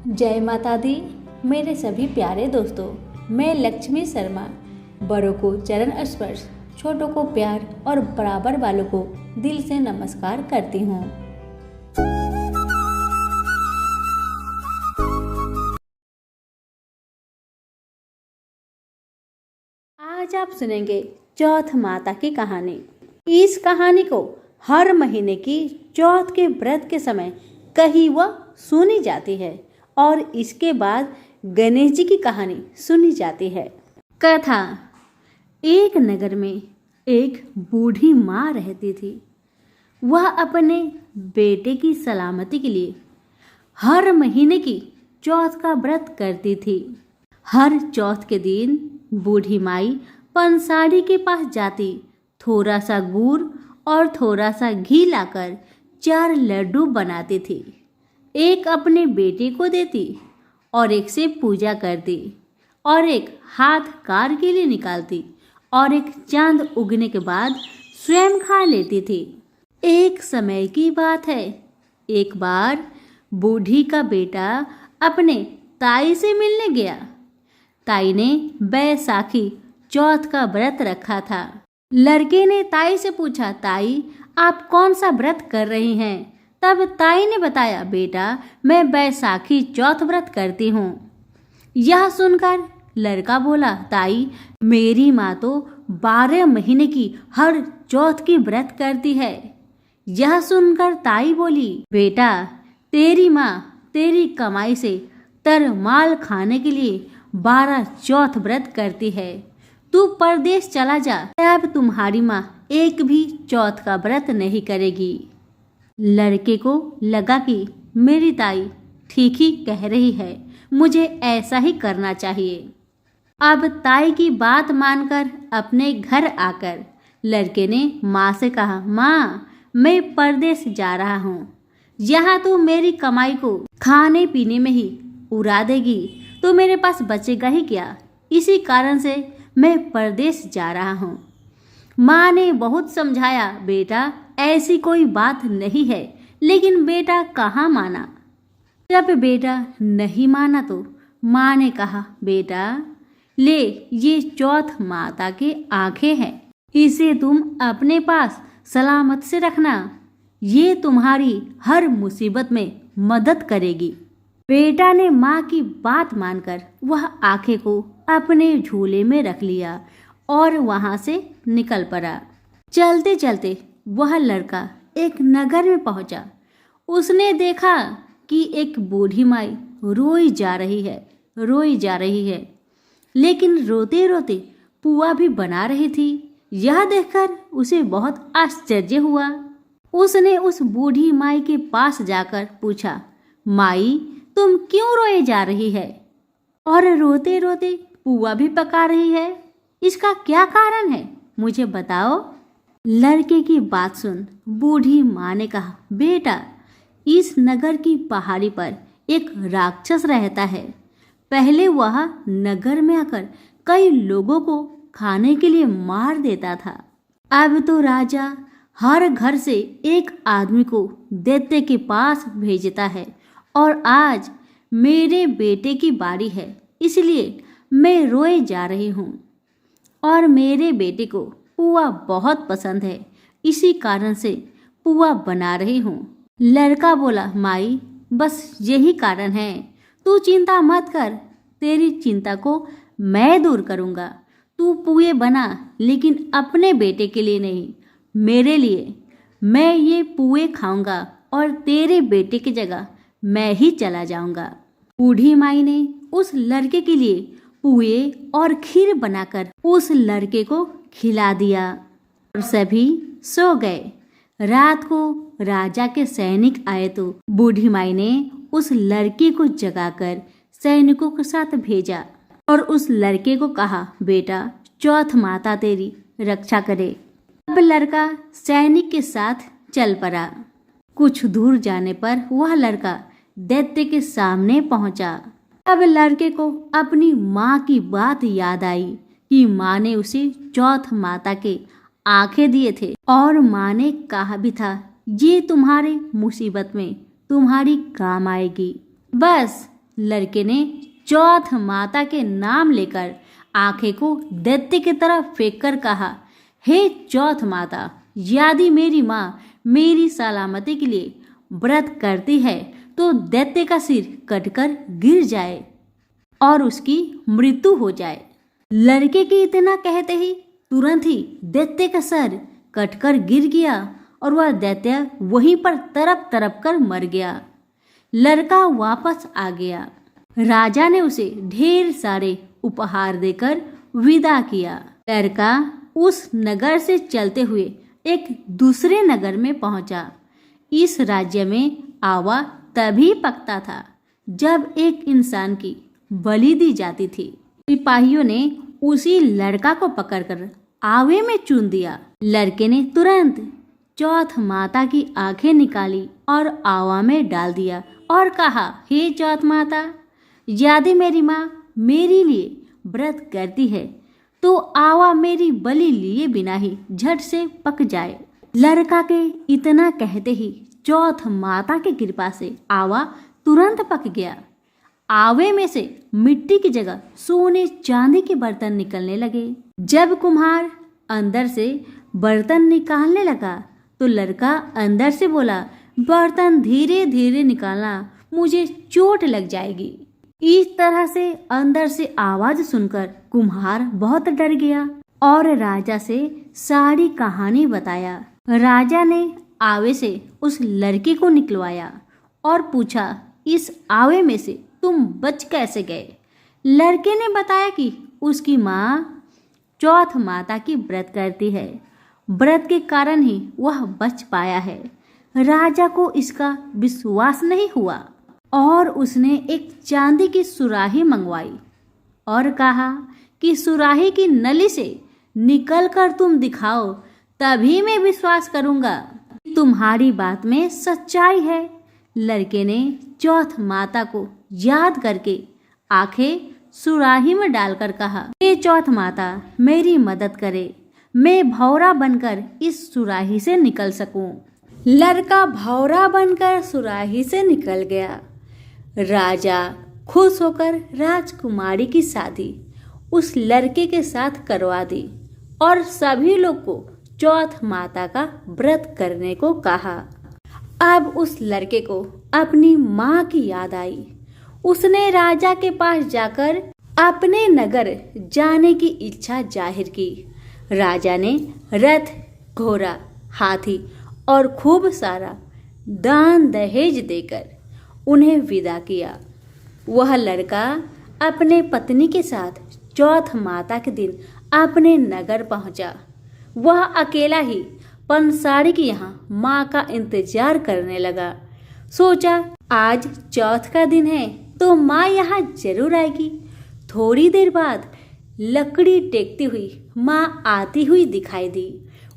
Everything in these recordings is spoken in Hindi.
जय माता दी। मेरे सभी प्यारे दोस्तों, मैं लक्ष्मी शर्मा बड़ों को चरण स्पर्श, छोटों को प्यार और बराबर वालों को दिल से नमस्कार करती हूँ। आज आप सुनेंगे चौथ माता की कहानी। इस कहानी को हर महीने की चौथ के व्रत के समय कहीं वह सुनी जाती है और इसके बाद गणेश जी की कहानी सुनी जाती है। कथा। एक नगर में एक बूढ़ी माँ रहती थी। वह अपने बेटे की सलामती के लिए हर महीने की चौथ का व्रत करती थी। हर चौथ के दिन बूढ़ी माई पंसारी के पास जाती, थोड़ा सा गुड़ और थोड़ा सा घी लाकर 4 लड्डू बनाती थी। एक अपने बेटे को देती और एक से पूजा करती और एक हाथ कार के लिए निकालती और एक चांद उगने के बाद स्वयं खा लेती थी। एक समय की बात है, एक बार बूढ़ी का बेटा अपने ताई से मिलने गया। ताई ने बैसाखी चौथ का व्रत रखा था। लड़के ने ताई से पूछा, ताई आप कौन सा व्रत कर रही हैं? तब ताई ने बताया, बेटा मैं बैसाखी चौथ व्रत करती हूँ। यह सुनकर लड़का बोला, ताई मेरी माँ तो 12 महीने की हर चौथ की व्रत करती है। यह सुनकर ताई बोली, बेटा तेरी माँ तेरी कमाई से तरमाल खाने के लिए 12 चौथ व्रत करती है। तू परदेश चला जा, अब तुम्हारी माँ एक भी चौथ का व्रत नहीं करेगी। लड़के को लगा कि मेरी ताई ठीक ही कह रही है, मुझे ऐसा ही करना चाहिए। अब ताई की बात मानकर अपने घर आकर लड़के ने माँ से कहा, माँ मैं परदेश जा रहा हूँ, यहाँ तू मेरी कमाई को खाने पीने में ही उड़ा देगी तो मेरे पास बचेगा ही क्या। इसी कारण से मैं परदेश जा रहा हूँ। माँ ने बहुत समझाया, बेटा ऐसी कोई बात नहीं है, लेकिन बेटा कहाँ माना। जब बेटा नहीं माना तो माँ ने कहा, बेटा ले ये चौथ माता की आंखें हैं, इसे तुम अपने पास सलामत से रखना, ये तुम्हारी हर मुसीबत में मदद करेगी। बेटा ने माँ की बात मानकर वह आंखें को अपने झोले में रख लिया और वहां से निकल पड़ा। चलते चलते वह लड़का एक नगर में पहुंचा। उसने देखा कि एक बूढ़ी माई रोई जा रही है, लेकिन रोते रोते पुआ भी बना रही थी। यह देखकर उसे बहुत आश्चर्य हुआ। उसने उस बूढ़ी माई के पास जाकर पूछा, माई तुम क्यों रोए जा रही है और रोते रोते पुआ भी पका रही है? इसका क्या कारण है, मुझे बताओ। लड़के की बात सुन बूढ़ी माँ ने कहा, बेटा इस नगर की पहाड़ी पर एक राक्षस रहता है। पहले वह नगर में आकर कई लोगों को खाने के लिए मार देता था। अब तो राजा हर घर से एक आदमी को दैत्य के पास भेजता है और आज मेरे बेटे की बारी है, इसलिए मैं रोए जा रही हूँ और मेरे बेटे को पुआ बहुत पसंद है, इसी कारण से पुआ बना रही हूँ। लड़का बोला, माई बस यही कारण है, तू चिंता मत कर, तेरी चिंता को मैं दूर करूँगा। तू पुए बना, लेकिन अपने बेटे के लिए नहीं, मेरे लिए। मैं ये पुए खाऊंगा और तेरे बेटे की जगह मैं ही चला जाऊंगा। बूढ़ी माई ने उस लड़के के लिए पुए और खीर बनाकर उस लड़के को खिला दिया और सभी सो गए। रात को राजा के सैनिक आए तो बूढ़ी माई ने उस लड़के को जगाकर सैनिकों के साथ भेजा और उस लड़के को कहा, बेटा चौथ माता तेरी रक्षा करे। अब लड़का सैनिक के साथ चल पड़ा। कुछ दूर जाने पर वह लड़का दैत्य के सामने पहुंचा। अब लड़के को अपनी माँ की बात याद आई कि माँ ने उसे चौथ माता के आंखें दिए थे और माँ ने कहा भी था, ये तुम्हारे मुसीबत में तुम्हारी काम आएगी। बस लड़के ने चौथ माता के नाम लेकर आंखें को दैत्य की तरफ फेंक कर कहा, हे चौथ माता, यदि मेरी माँ मेरी सलामती के लिए व्रत करती है तो दैत्य का सिर कटकर गिर जाए और उसकी मृत्यु हो जाए। लड़के के इतना कहते ही तुरंत ही दैत्य का सर कटकर गिर गया और वह दैत्य वहीं पर तड़प तड़प कर मर गया। लड़का वापस आ गया। राजा ने उसे ढेर सारे उपहार देकर विदा किया। लड़का उस नगर से चलते हुए एक दूसरे नगर में पहुंचा। इस राज्य में आवा तभी पकता था जब एक इंसान की बलि दी जाती थी। सिपाहियों ने उसी लड़का को पकड़कर आवे में चून दिया। लड़के ने तुरंत चौथ माता की आंखें निकाली और आवा में डाल दिया और कहा, हे चौथ माता, यदि मेरी माँ मेरे लिए व्रत करती है तो आवा मेरी बलि लिए बिना ही झट से पक जाए। लड़का के इतना कहते ही चौथ माता की कृपा से आवा तुरंत पक गया। आवे में से मिट्टी की जगह सोने चांदी के बर्तन निकलने लगे। जब कुम्हार अंदर से बर्तन निकालने लगा तो लड़का अंदर से बोला, बर्तन धीरे धीरे निकालना, मुझे चोट लग जाएगी। इस तरह से अंदर से आवाज सुनकर कुम्हार बहुत डर गया और राजा से सारी कहानी बताया। राजा ने आवे से उस लड़की को निकलवाया और पूछा, इस आवे में से तुम बच कैसे गए? लड़के ने बताया कि उसकी माँ चौथ माता की व्रत करती है, व्रत के कारण ही वह बच पाया है। राजा को इसका विश्वास नहीं हुआ और उसने एक चांदी की सुराही मंगवाई और कहा कि सुराही की नली से निकलकर तुम दिखाओ, तभी मैं विश्वास करूंगा तुम्हारी बात में सच्चाई है। लड़के ने चौथ माता को याद करके आंखें सुराही में डालकर कहा, हे चौथ माता, मेरी मदद करे, मैं भौरा बनकर इस सुराही से निकल सकूं। लड़का भौरा बनकर सुराही से निकल गया। राजा खुश होकर राजकुमारी की शादी उस लड़के के साथ करवा दी और सभी लोग को चौथ माता का व्रत करने को कहा। अब उस लड़के को अपनी माँ की याद आई। उसने राजा के पास जाकर अपने नगर जाने की इच्छा जाहिर की। राजा ने रथ, घोड़ा, हाथी और खूब सारा दान दहेज देकर उन्हें विदा किया। वह लड़का अपने पत्नी के साथ चौथ माता के दिन अपने नगर पहुंचा। वह अकेला ही पंसारी के यहाँ माँ का इंतजार करने लगा। सोचा, आज चौथ का दिन है तो माँ यहाँ जरूर आएगी। थोड़ी देर बाद लकड़ी टेकती हुई माँ आती हुई दिखाई दी।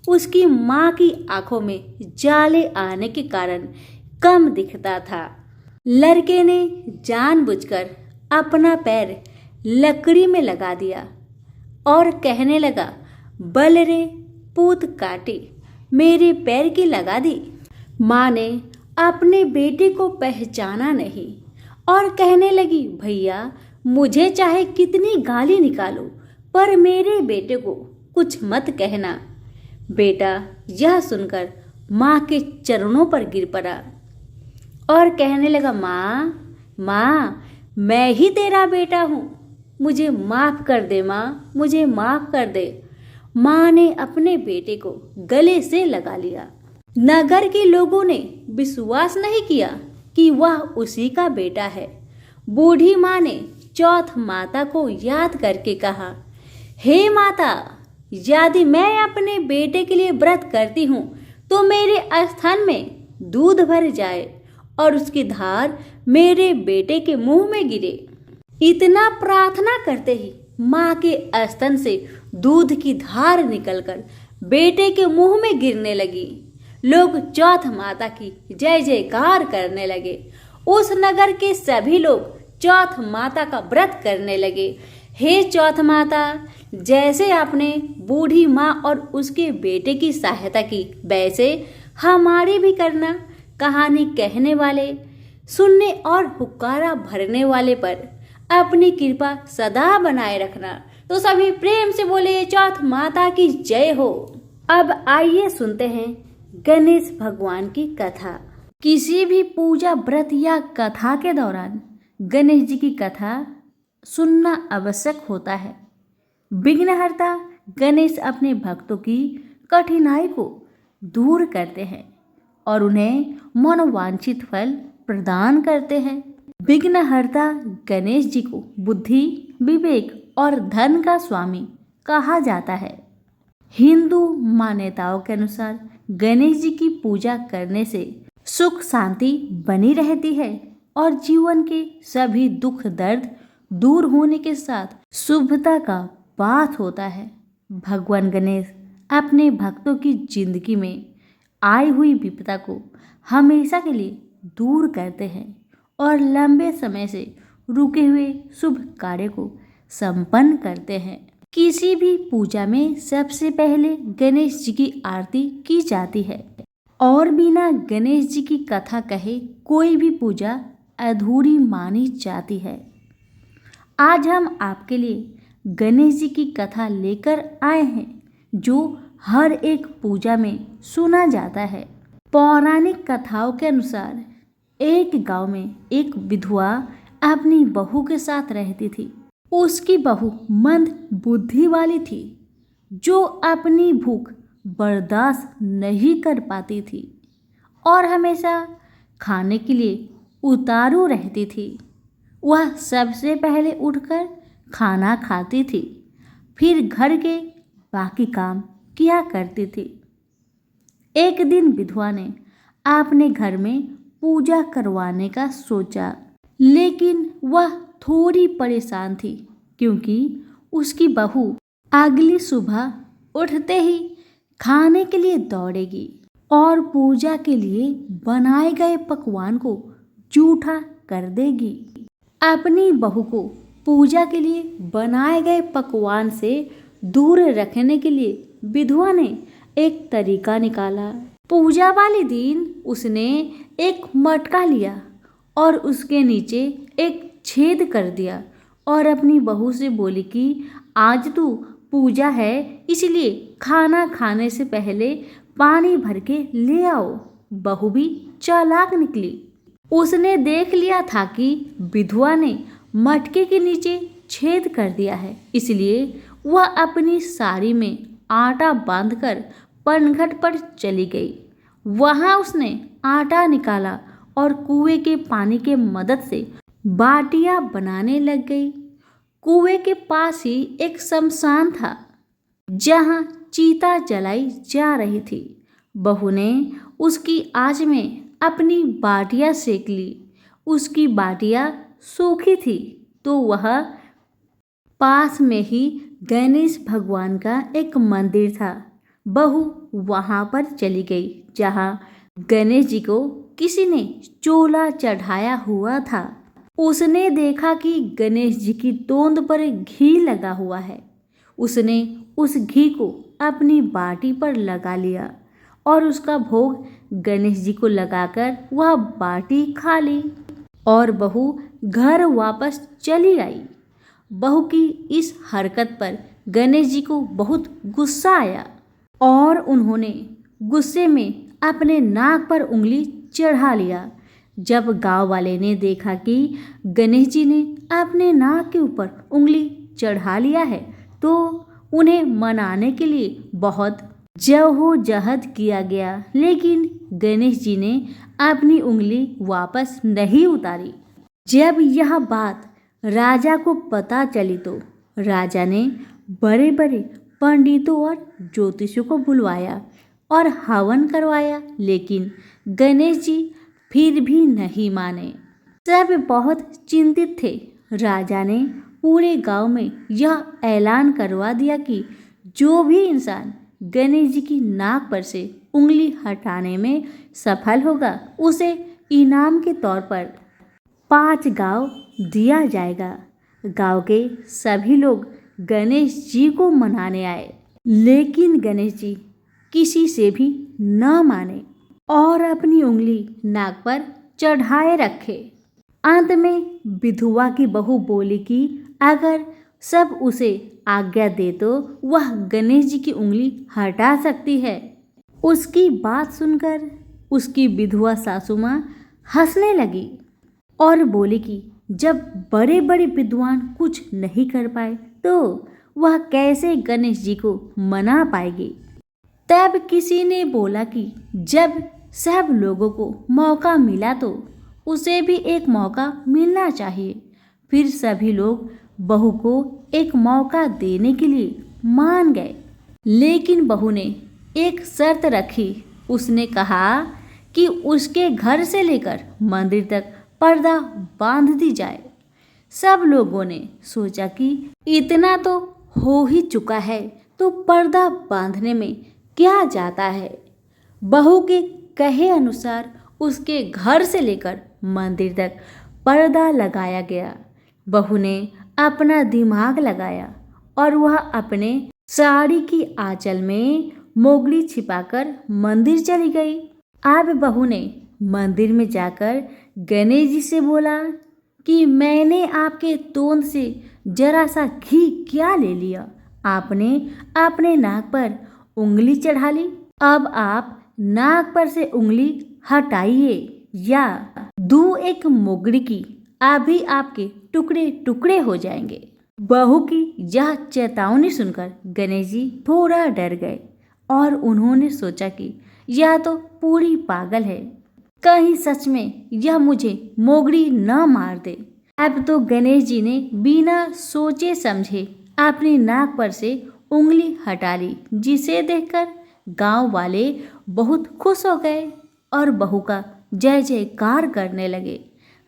उसकी माँ की आंखों में जाले आने के कारण कम दिखता था। लड़के ने जानबूझकर अपना पैर लकड़ी में लगा दिया और कहने लगा, बल रे पूत काटी, मेरे पैर की लगा दी। माँ ने अपने बेटे को पहचाना नहीं और कहने लगी, भैया, मुझे चाहे कितनी गाली निकालो पर मेरे बेटे को कुछ मत कहना। बेटा यह सुनकर माँ के चरणों पर गिर पड़ा और कहने लगा, माँ, मैं ही तेरा बेटा हूँ, मुझे माफ कर दे माँ, मुझे माफ कर दे। माँ ने अपने बेटे को गले से लगा लिया। नगर के लोगों ने विश्वास नहीं किया कि वह उसी का बेटा है। बूढ़ी माँ ने चौथ माता को याद करके कहा, हे माता, यदि मैं अपने बेटे के लिए व्रत करती हूँ तो मेरे स्तन में दूध भर जाए और उसकी धार मेरे बेटे के मुंह में गिरे। इतना प्रार्थना करते ही माँ के स्तन से दूध की धार निकलकर बेटे के मुंह में गिरने लगी। लोग चौथ माता की जय जयकार करने लगे। उस नगर के सभी लोग चौथ माता का व्रत करने लगे। हे चौथ माता, जैसे आपने बूढ़ी माँ और उसके बेटे की सहायता की, वैसे हमारी भी करना। कहानी कहने वाले सुनने और हुक्कारा भरने वाले पर अपनी कृपा सदा बनाए रखना। तो सभी प्रेम से बोले चौथ माता की जय हो। अब आइए सुनते हैं गणेश भगवान की कथा। किसी भी पूजा व्रत या कथा के दौरान गणेश जी की कथा सुनना आवश्यक होता है। विघ्नहर्ता गणेश अपने भक्तों की कठिनाई को दूर करते हैं और उन्हें मनोवांछित फल प्रदान करते हैं। विघ्नहर्ता गणेश जी को बुद्धि, विवेक और धन का स्वामी कहा जाता है। हिंदू मान्यताओं के अनुसार गणेश जी की पूजा करने से सुख शांति बनी रहती है और जीवन के सभी दुख दर्द दूर होने के साथ शुभता का वास होता है। भगवान गणेश अपने भक्तों की जिंदगी में आई हुई विपदा को हमेशा के लिए दूर करते हैं और लंबे समय से रुके हुए शुभ कार्य को संपन्न करते हैं। किसी भी पूजा में सबसे पहले गणेश जी की आरती की जाती है और बिना गणेश जी की कथा कहे कोई भी पूजा अधूरी मानी जाती है। आज हम आपके लिए गणेश जी की कथा लेकर आए हैं जो हर एक पूजा में सुना जाता है। पौराणिक कथाओं के अनुसार एक गांव में एक विधवा अपनी बहू के साथ रहती थी। उसकी बहू मंद बुद्धि वाली थी जो अपनी भूख बर्दाश्त नहीं कर पाती थी और हमेशा खाने के लिए उतारू रहती थी। वह सबसे पहले उठकर खाना खाती थी, फिर घर के बाकी काम किया करती थी। एक दिन विधवा ने अपने घर में पूजा करवाने का सोचा, लेकिन वह थोड़ी परेशान थी क्योंकि उसकी बहू अगली सुबह उठते ही खाने के लिए दौड़ेगी और पूजा के लिए बनाए गए पकवान को जूठा कर देगी। अपनी बहू को पूजा के लिए बनाए गए पकवान से दूर रखने के लिए विधवा ने एक तरीका निकाला। पूजा वाले दिन उसने एक मटका लिया और उसके नीचे एक छेद कर दिया और अपनी बहू से बोली कि आज तो पूजा है, इसलिए खाना खाने से पहले पानी भर के ले आओ। बहू भी चालाक निकली। उसने देख लिया था कि विधवा ने मटके के नीचे छेद कर दिया है, इसलिए वह अपनी साड़ी में आटा बांधकर पनघट पर चली गई। वहां उसने आटा निकाला और कुएं के पानी के मदद से बाटियां बनाने लग गई। कुएं के पास ही एक शमशान था जहां चीता जलाई जा रही थी। बहू ने उसकी आंच में अपनी बाटियां सेक ली। उसकी बाटियां सूखी थी तो वह पास में ही गणेश भगवान का एक मंदिर था। बहू वहां पर चली गई जहां गणेश जी को किसी ने चोला चढ़ाया हुआ था। उसने देखा कि गणेश जी की तोंद पर घी लगा हुआ है। उसने उस घी को अपनी बाटी पर लगा लिया और उसका भोग गणेश जी को लगाकर वह बाटी खा ली और बहू घर वापस चली आई। बहू की इस हरकत पर गणेश जी को बहुत गुस्सा आया और उन्होंने गुस्से में अपने नाक पर उंगली चढ़ा लिया। जब गांव वाले ने देखा कि गणेश जी ने अपने नाक के ऊपर उंगली चढ़ा लिया है तो उन्हें मनाने के लिए बहुत जद्दोजहद किया गया, लेकिन गणेश जी ने अपनी उंगली वापस नहीं उतारी। जब यह बात राजा को पता चली तो राजा ने बड़े बड़े पंडितों और ज्योतिषियों को बुलवाया और हवन करवाया, लेकिन गणेश जी फिर भी नहीं माने। सब बहुत चिंतित थे। राजा ने पूरे गांव में यह ऐलान करवा दिया कि जो भी इंसान गणेश जी की नाक पर से उंगली हटाने में सफल होगा उसे इनाम के तौर पर 5 गांव दिया जाएगा। गांव के सभी लोग गणेश जी को मनाने आए, लेकिन गणेश जी किसी से भी न माने और अपनी उंगली नाक पर चढ़ाए रखे। अंत में विधवा की बहू बोली कि अगर सब उसे आज्ञा दे तो वह गणेश जी की उंगली हटा सकती है। उसकी बात सुनकर उसकी विधवा सासू माँ हंसने लगी और बोली कि जब बड़े बड़े विद्वान कुछ नहीं कर पाए तो वह कैसे गणेश जी को मना पाएगी। तब किसी ने बोला कि जब सब लोगों को मौका मिला तो उसे भी एक मौका मिलना चाहिए। फिर सभी लोग बहू को एक मौका देने के लिए मान गए। लेकिन बहू ने एक शर्त रखी। उसने कहा कि उसके घर से लेकर मंदिर तक पर्दा बांध दी जाए। सब लोगों ने सोचा कि इतना तो हो ही चुका है तो पर्दा बांधने में क्या जाता है। बहू के कहे अनुसार उसके घर से लेकर मंदिर तक पर्दा लगाया गया। बहू ने अपना दिमाग लगाया और वह अपने साड़ी की आंचल में मोगरी छिपाकर मंदिर चली गई। अब बहू ने मंदिर में जाकर गणेश जी से बोला कि मैंने आपके तोंद से जरा सा घी क्या ले लिया, आपने अपने नाक पर उंगली चढ़ा ली। अब आप नाक पर से उंगली हटाइए या दूं एक मोगरी की, अभी आपके टुकड़े टुकड़े हो जाएंगे। बहू की यह चेतावनी सुनकर गणेश जी थोड़ा डर गए और उन्होंने सोचा कि यह तो पूरी पागल है, कहीं सच में यह मुझे मोगरी न मार दे। अब तो गणेश जी ने बिना सोचे समझे अपनी नाक पर से उंगली हटा ली, जिसे देखकर गांव वाले बहुत खुश हो गए और बहू का जय जयकार करने लगे।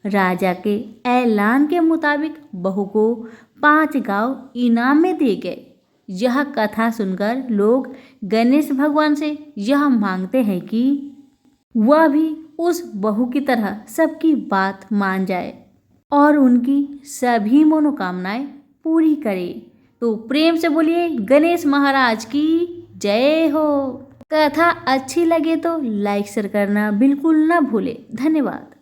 राजा के ऐलान के मुताबिक बहू को 5 गांव इनाम में दिए गए। यह कथा सुनकर लोग गणेश भगवान से यह मांगते हैं कि वह भी उस बहू की तरह सबकी बात मान जाए और उनकी सभी मनोकामनाएं पूरी करे। तो प्रेम से बोलिए गणेश महाराज की जय हो। कथा अच्छी लगे तो लाइक शेयर करना बिल्कुल ना भूले। धन्यवाद।